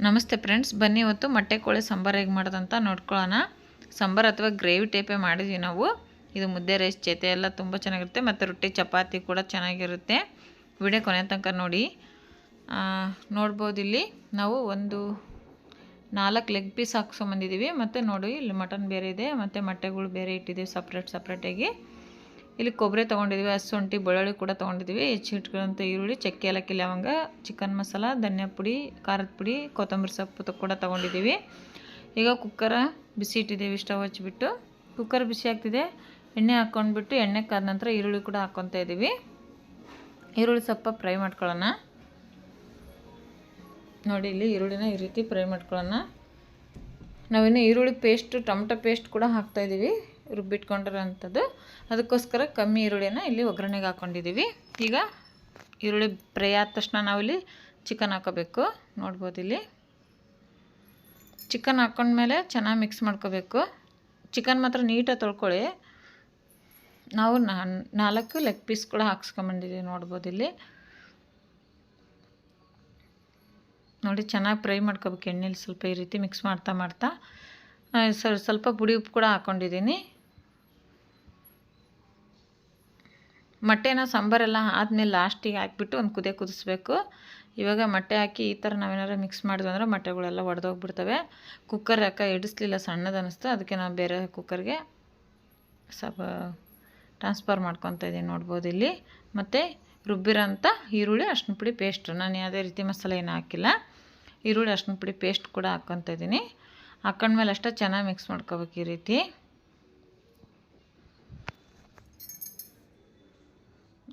ನಮಸ್ತೆ ಫ್ರೆಂಡ್ಸ್, ಬನ್ನಿ ಇವತ್ತು ಮೊಟ್ಟೆ ಕೋಳಿ ಸಾಂಬಾರು ಹೇಗೆ ಮಾಡೋದಂತ ನೋಡ್ಕೊಳ್ಳೋಣ. ಸಾಂಬಾರು ಅಥವಾ ಗ್ರೇವಿ ಟೈಪೇ ಮಾಡಿದ್ವಿ ನಾವು. ಇದು ಮುದ್ದೆ ರೈಸ್ ಜೊತೆ ಎಲ್ಲ ತುಂಬ ಚೆನ್ನಾಗಿರುತ್ತೆ ಮತ್ತು ರೊಟ್ಟಿ ಚಪಾತಿ ಕೂಡ ಚೆನ್ನಾಗಿರುತ್ತೆ. ವಿಡಿಯೋ ಕೊನೆ ತನಕ ನೋಡಿ. ನೋಡ್ಬೋದು ಇಲ್ಲಿ ನಾವು ಒಂದು 4 ಲೆಗ್ ಪೀಸ್ ಹಾಕ್ಸ್ಕೊಂಬಂದಿದ್ದೀವಿ. ಮತ್ತು ನೋಡಿ ಇಲ್ಲಿ ಮಟನ್ ಬೇರೆ ಇದೆ ಮತ್ತು ಮೊಟ್ಟೆಗಳು ಬೇರೆ ಇಟ್ಟಿದ್ದೀವಿ ಸಪ್ರೇಟಾಗಿ. ಇಲ್ಲಿ ಕೊಬ್ಬರಿ ತೊಗೊಂಡಿದ್ದೀವಿ, ಹಸುಂಠಿ ಬೆಳ್ಳುಳ್ಳಿ ಕೂಡ ತೊಗೊಂಡಿದ್ದೀವಿ, ಹೆಚ್ಚಿಟ್ಕೊಳ್ಳೋಂಥ ಈರುಳ್ಳಿ, ಚಕ್ಕೆ ಏಲಕ್ಕಿ ಲವಂಗ, ಚಿಕನ್ ಮಸಾಲ, ಧನಿಯಾ ಪುಡಿ, ಖಾರದ ಪುಡಿ, ಕೊತ್ತಂಬರಿ ಸೊಪ್ಪು ಕೂಡ ತೊಗೊಂಡಿದ್ದೀವಿ. ಈಗ ಕುಕ್ಕರ ಬಿಸಿ ಇಟ್ಟಿದ್ದೀವಿ. ಸ್ಟವ್ ಹಚ್ಚಿಬಿಟ್ಟು ಕುಕ್ಕರ್ ಬಿಸಿ ಆಗ್ತಿದೆ. ಎಣ್ಣೆ ಹಾಕ್ಕೊಂಡ್ಬಿಟ್ಟು ಎಣ್ಣೆ ಕಾದ ನಂತರ ಈರುಳ್ಳಿ ಕೂಡ ಹಾಕ್ಕೊತಾ ಇದ್ದೀವಿ. ಈರುಳ್ಳಿ ಸ್ವಲ್ಪ ಫ್ರೈ ಮಾಡ್ಕೊಳ್ಳೋಣ. ನೋಡಿ ಇಲ್ಲಿ ಈರುಳ್ಳಿನ ಈ ರೀತಿ ಫ್ರೈ ಮಾಡ್ಕೊಳ್ಳೋಣ. ನಾವಿನ್ನು ಈರುಳ್ಳಿ ಪೇಸ್ಟ್, ಟೊಮೆಟೊ ಪೇಸ್ಟ್ ಕೂಡ ಹಾಕ್ತಾಯಿದ್ದೀವಿ, ರುಬ್ಬಿಟ್ಕೊಂಡಿರೋಂಥದ್ದು. ಅದಕ್ಕೋಸ್ಕರ ಕಮ್ಮಿ ಈರುಳ್ಳಿನ ಇಲ್ಲಿ ಒಗ್ಗರಣೆಗೆ ಹಾಕ್ಕೊಂಡಿದ್ದೀವಿ. ಈಗ ಈರುಳ್ಳಿ ಫ್ರೈ ಆದ ತಕ್ಷಣ ನಾವಿಲ್ಲಿ ಚಿಕನ್ ಹಾಕೋಬೇಕು. ನೋಡ್ಬೋದು ಇಲ್ಲಿ ಚಿಕನ್ ಹಾಕ್ಕೊಂಡ್ಮೇಲೆ ಚೆನ್ನಾಗಿ ಮಿಕ್ಸ್ ಮಾಡ್ಕೋಬೇಕು. ಚಿಕನ್ ಮಾತ್ರ ನೀಟಾಗಿ ತೊಳ್ಕೊಳ್ಳಿ. ನಾವು 4 ಲೆಗ್ ಪೀಸ್ ಕೂಡ ಹಾಕ್ಸ್ಕೊಂಬಂದಿದ್ದೀವಿ. ನೋಡ್ಬೋದು ಇಲ್ಲಿ ನೋಡಿ ಚೆನ್ನಾಗಿ ಫ್ರೈ ಮಾಡ್ಕೋಬೇಕು ಎಣ್ಣೆಲಿ. ಸ್ವಲ್ಪ ಈ ರೀತಿ ಮಿಕ್ಸ್ ಮಾಡ್ತಾ ಸ್ವಲ್ಪ ಪುಡಿ ಉಪ್ಪು ಕೂಡ ಹಾಕ್ಕೊಂಡಿದ್ದೀನಿ. ಮೊಟ್ಟೆನ ಸಾಂಬಾರೆಲ್ಲ ಆದಮೇಲೆ ಲಾಸ್ಟಿಗೆ ಹಾಕಿಬಿಟ್ಟು ಒಂದು ಕುದಿಸ್ಬೇಕು. ಇವಾಗ ಮೊಟ್ಟೆ ಹಾಕಿ ಈ ಥರ ನಾವೇನಾರು ಮಿಕ್ಸ್ ಮಾಡಿದ್ವಿ ಅಂದರೆ ಮೊಟ್ಟೆಗಳೆಲ್ಲ ಒಡೆದೋಗ್ಬಿಡ್ತವೆ. ಕುಕ್ಕರ್ ಯಾಕೆ ಇಡಿಸ್ಲಿಲ್ಲ, ಸಣ್ಣದು ಅನ್ನಿಸ್ತು. ಅದಕ್ಕೆ ನಾವು ಬೇರೆ ಕುಕ್ಕರ್ಗೆ ಸ್ವಲ್ಪ ಟ್ರಾನ್ಸ್ಫರ್ ಮಾಡ್ಕೊತಾ ಇದ್ದೀನಿ. ನೋಡ್ಬೋದು ಇಲ್ಲಿ ಮತ್ತು ರುಬ್ಬಿರೋಂಥ ಈರುಳ್ಳಿ, ಅರಿಶಿನ ಪುಡಿ ಪೇಸ್ಟು, ನಾನು ಯಾವುದೇ ರೀತಿ ಮಸಾಲೆ ಏನೂ ಹಾಕಿಲ್ಲ. ಈರುಳ್ಳಿ ಅರಿಶಿನ ಪುಡಿ ಪೇಸ್ಟ್ ಕೂಡ ಹಾಕ್ಕೊತಾ ಇದ್ದೀನಿ. ಹಾಕೊಂಡ್ಮೇಲೆ ಅಷ್ಟೇ ಚೆನ್ನಾಗಿ ಮಿಕ್ಸ್ ಮಾಡ್ಕೋಬೇಕು. ಈ ರೀತಿ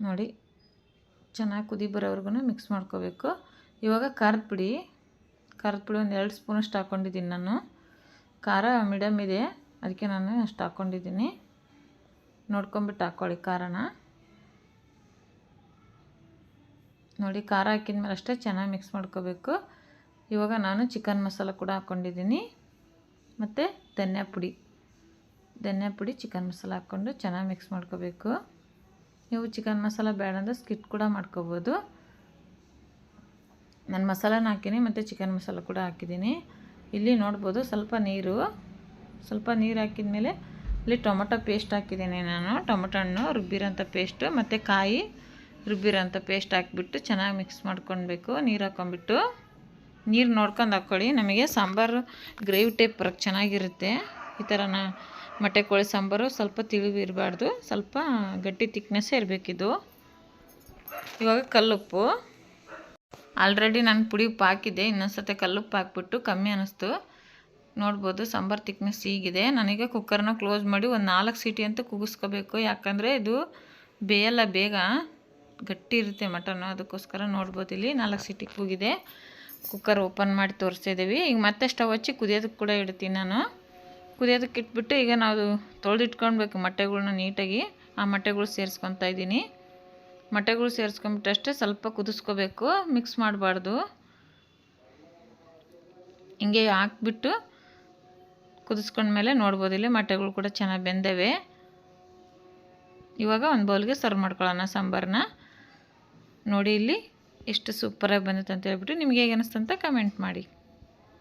ನೋಡಿ ಚೆನ್ನಾಗಿ ಕುದಿ ಬರೋವರೆಗೂ ಮಿಕ್ಸ್ ಮಾಡ್ಕೋಬೇಕು. ಇವಾಗ ಖಾರದ ಪುಡಿ ಒಂದು 2 ಸ್ಪೂನಷ್ಟು ಹಾಕ್ಕೊಂಡಿದ್ದೀನಿ ನಾನು. ಖಾರ ಮೀಡಿಯಮ್ ಇದೆ, ಅದಕ್ಕೆ ನಾನು ಅಷ್ಟು ಹಾಕ್ಕೊಂಡಿದ್ದೀನಿ. ನೋಡ್ಕೊಂಬಿಟ್ಟು ಹಾಕ್ಕೊಳ್ಳಿ ಖಾರನ. ನೋಡಿ ಖಾರ ಹಾಕಿದ ಮೇಲೆ ಅಷ್ಟೇ ಚೆನ್ನಾಗಿ ಮಿಕ್ಸ್ ಮಾಡ್ಕೋಬೇಕು. ಇವಾಗ ನಾನು ಚಿಕನ್ ಮಸಾಲ ಕೂಡ ಹಾಕ್ಕೊಂಡಿದ್ದೀನಿ ಮತ್ತು ಧನಿಯಾ ಪುಡಿ ಚಿಕನ್ ಮಸಾಲ ಹಾಕ್ಕೊಂಡು ಚೆನ್ನಾಗಿ ಮಿಕ್ಸ್ ಮಾಡ್ಕೋಬೇಕು. ನೀವು ಚಿಕನ್ ಮಸಾಲ ಬೇಡ ಅಂದರೆ ಸ್ಕಿಪ್ ಕೂಡ ಮಾಡ್ಕೋಬೋದು. ನಾನು ಮಸಾಲನ ಹಾಕಿನಿ ಮತ್ತು ಚಿಕನ್ ಮಸಾಲ ಕೂಡ ಹಾಕಿದ್ದೀನಿ. ಇಲ್ಲಿ ನೋಡ್ಬೋದು ಸ್ವಲ್ಪ ನೀರು ಹಾಕಿದ ಮೇಲೆ ಇಲ್ಲಿ ಟೊಮೊಟೊ ಪೇಸ್ಟ್ ಹಾಕಿದ್ದೀನಿ ನಾನು. ಟೊಮೊಟೊ ಹಣ್ಣು ರುಬ್ಬಿರೋಂಥ ಪೇಸ್ಟು ಮತ್ತು ಕಾಯಿ ರುಬ್ಬಿರೋಂಥ ಪೇಸ್ಟ್ ಹಾಕಿಬಿಟ್ಟು ಚೆನ್ನಾಗಿ ಮಿಕ್ಸ್ ಮಾಡ್ಕೊಳ್ಬೇಕು. ನೀರು ಹಾಕ್ಕೊಂಬಿಟ್ಟು ನೀರು ನೋಡ್ಕೊಂಡು ಹಾಕ್ಕೊಳ್ಳಿ. ನಮಗೆ ಸಾಂಬಾರು ಗ್ರೇವಿ ಟೈಪ್ ಬರೋಕ್ಕೆ ಚೆನ್ನಾಗಿರುತ್ತೆ. ಈ ಥರ ಮೊಟ್ಟೆ ಕೋಳಿ ಸಾಂಬಾರು ಸ್ವಲ್ಪ ತಿಳಿವು ಇರಬಾರ್ದು, ಸ್ವಲ್ಪ ಗಟ್ಟಿ ತಿಕ್ನೆಸ್ಸೇ ಇರಬೇಕಿದು. ಇವಾಗ ಕಲ್ಲುಪ್ಪು ಆಲ್ರೆಡಿ ನಾನು ಪುಡಿ ಉಪ್ಪು ಹಾಕಿದ್ದೆ. ಇನ್ನೊಂದ್ಸತಿ ಕಲ್ಲುಪ್ಪು ಹಾಕ್ಬಿಟ್ಟು ಕಮ್ಮಿ ಅನ್ನಿಸ್ತು. ನೋಡ್ಬೋದು ಸಾಂಬಾರು ತಿಕ್ನೆಸ್ ಹೀಗಿದೆ. ನಾನೀಗ ಕುಕ್ಕರ್ನ ಕ್ಲೋಸ್ ಮಾಡಿ ಒಂದು 4 ಸೀಟಿ ಅಂತೂ ಕೂಗಿಸ್ಕೋಬೇಕು. ಯಾಕಂದರೆ ಇದು ಬೇಯಲ್ಲ, ಬೇಗ ಗಟ್ಟಿ ಇರುತ್ತೆ ಮಟನ್ನು. ಅದಕ್ಕೋಸ್ಕರ ನೋಡ್ಬೋದು ಇಲ್ಲಿ 4 ಸೀಟಿ ಕೂಗಿದೆ. ಕುಕ್ಕರ್ ಓಪನ್ ಮಾಡಿ ತೋರಿಸ್ತಿದ್ದೀವಿ. ಈಗ ಮತ್ತೆ ಸ್ಟವ್ ಹಚ್ಚಿ ಕುದಿಯೋದಕ್ಕೆ ಕೂಡ ಇಡ್ತೀನಿ ನಾನು. ಕುದಿಯೋದಕ್ಕೆ ಇಟ್ಬಿಟ್ಟು ಈಗ ನಾವು ತೊಳೆದಿಟ್ಕೊಳ್ಬೇಕು ಮೊಟ್ಟೆಗಳ್ನ ನೀಟಾಗಿ. ಆ ಮೊಟ್ಟೆಗಳು ಸೇರಿಸ್ಕೊತಾ ಇದ್ದೀನಿ. ಮೊಟ್ಟೆಗಳು ಸೇರಿಸ್ಕೊಂಬಿಟ್ಟು ಅಷ್ಟೇ ಸ್ವಲ್ಪ ಕುದಿಸ್ಕೋಬೇಕು, ಮಿಕ್ಸ್ ಮಾಡಬಾರ್ದು. ಹಿಂಗೆ ಹಾಕ್ಬಿಟ್ಟು ಕುದಿಸ್ಕೊಂಡ್ಮೇಲೆ ನೋಡ್ಬೋದು ಇಲ್ಲಿ ಮೊಟ್ಟೆಗಳು ಕೂಡ ಚೆನ್ನಾಗಿ ಬೆಂದವೆ. ಇವಾಗ ಒಂದು ಬೌಲ್ಗೆ ಸರ್ವ್ ಮಾಡ್ಕೊಳ್ಳೋಣ ಸಾಂಬಾರನ್ನ. ನೋಡಿ ಇಲ್ಲಿ ಎಷ್ಟು ಸೂಪರಾಗಿ ಬಂದಿತ್ತು ಅಂತ ಹೇಳ್ಬಿಟ್ಟು ನಿಮ್ಗೆ ಹೇಗೆ ಅನ್ನಿಸ್ತು ಅಂತ ಕಮೆಂಟ್ ಮಾಡಿ.